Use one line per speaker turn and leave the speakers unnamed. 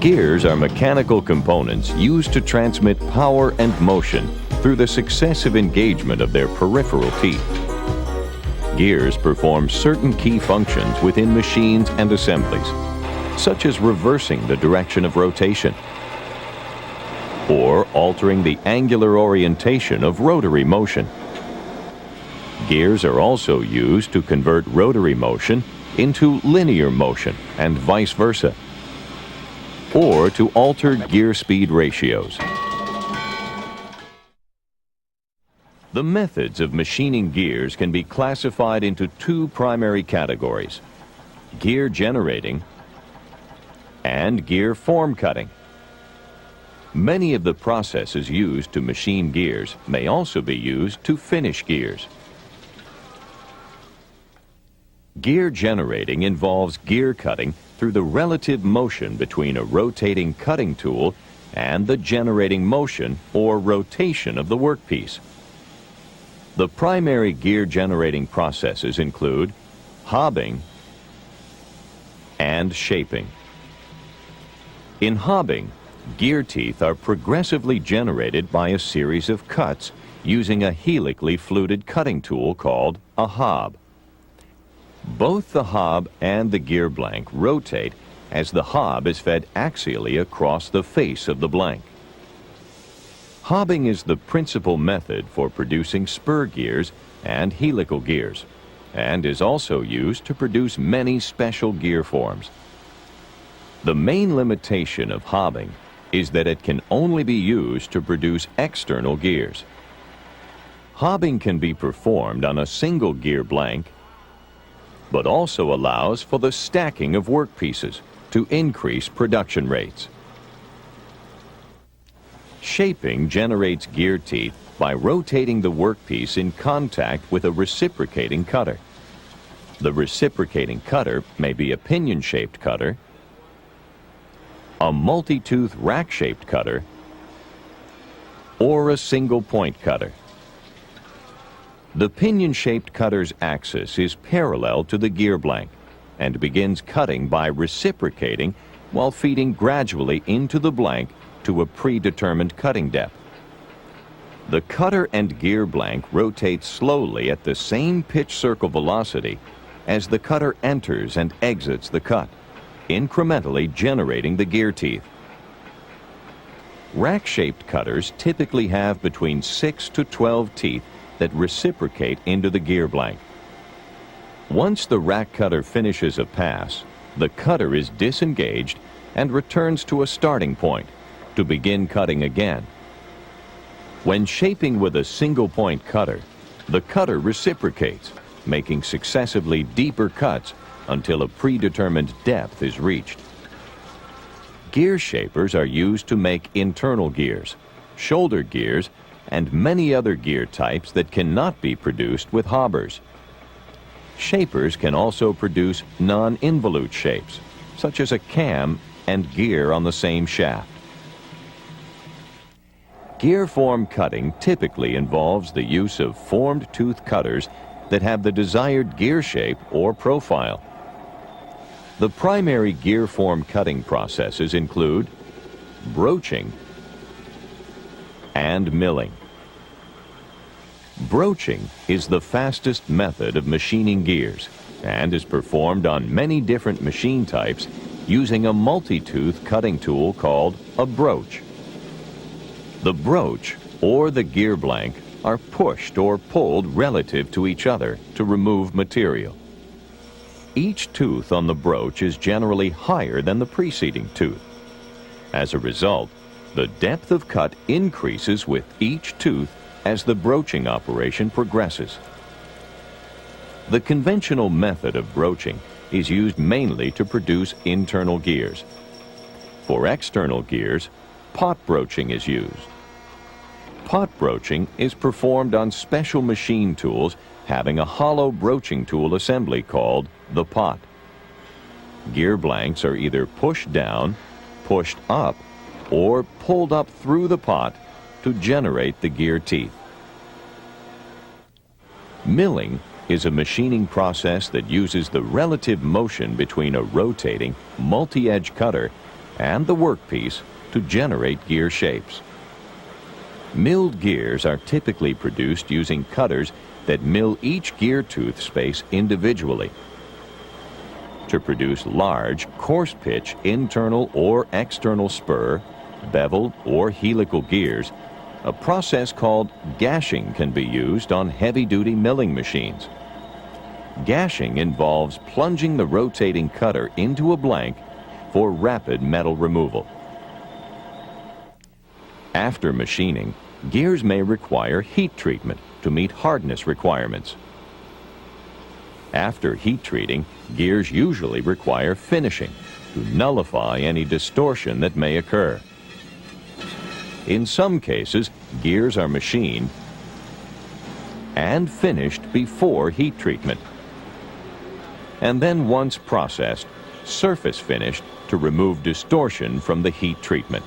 Gears are mechanical components used to transmit power and motion through the successive engagement of their peripheral teeth. Gears perform certain key functions within machines and assemblies, such as reversing the direction of rotation or altering the angular orientation of rotary motion. Gears are also used to convert rotary motion into linear motion and vice versa, or to alter gear speed ratios. The methods of machining gears can be classified into two primary categories: gear generating and gear form cutting. Many of the processes used to machine gears may also be used to finish gears. Gear generating involves gear cutting through the relative motion between a rotating cutting tool and the generating motion or rotation of the workpiece. The primary gear generating processes include hobbing and shaping. In hobbing, gear teeth are progressively generated by a series of cuts using a helically fluted cutting tool called a hob. Both the hob and the gear blank rotate as the hob is fed axially across the face of the blank. Hobbing is the principal method for producing spur gears and helical gears, and is also used to produce many special gear forms. The main limitation of hobbing is that it can only be used to produce external gears. Hobbing can be performed on a single gear blank, but also allows for the stacking of workpieces to increase production rates. Shaping generates gear teeth by rotating the workpiece in contact with a reciprocating cutter. The reciprocating cutter may be a pinion-shaped cutter, a multi-tooth rack-shaped cutter, or a single-point cutter. The pinion-shaped cutter's axis is parallel to the gear blank and begins cutting by reciprocating while feeding gradually into the blank to a predetermined cutting depth. The cutter and gear blank rotate slowly at the same pitch circle velocity as the cutter enters and exits the cut, incrementally generating the gear teeth. Rack-shaped cutters typically have between 6 to 12 teeth that reciprocate into the gear blank. Once the rack cutter finishes a pass, the cutter is disengaged and returns to a starting point to begin cutting again. When shaping with a single-point cutter, the cutter reciprocates, making successively deeper cuts until a predetermined depth is reached. Gear shapers are used to make internal gears, shoulder gears, and many other gear types that cannot be produced with hobbers. Shapers can also produce non-involute shapes, such as a cam and gear on the same shaft. Gear form cutting typically involves the use of formed tooth cutters that have the desired gear shape or profile. The primary gear form cutting processes include broaching and milling. Broaching is the fastest method of machining gears and is performed on many different machine types using a multi-tooth cutting tool called a broach. The broach or the gear blank are pushed or pulled relative to each other to remove material. Each tooth on the broach is generally higher than the preceding tooth. As a result, the depth of cut increases with each tooth as the broaching operation progresses. The conventional method of broaching is used mainly to produce internal gears. For external gears, pot broaching is used. Pot broaching is performed on special machine tools having a hollow broaching tool assembly called the pot. Gear blanks are either pushed down, pushed up, or pulled up through the pot to generate the gear teeth. Milling is a machining process that uses the relative motion between a rotating, multi-edge cutter and the workpiece to generate gear shapes. Milled gears are typically produced using cutters that mill each gear tooth space individually. To produce large, coarse pitch internal or external spur, bevel, or helical gears, a process called gashing can be used on heavy-duty milling machines. Gashing involves plunging the rotating cutter into a blank for rapid metal removal. After machining, gears may require heat treatment to meet hardness requirements. After heat treating, gears usually require finishing to nullify any distortion that may occur. In some cases, gears are machined and finished before heat treatment, and then once processed, surface finished to remove distortion from the heat treatment.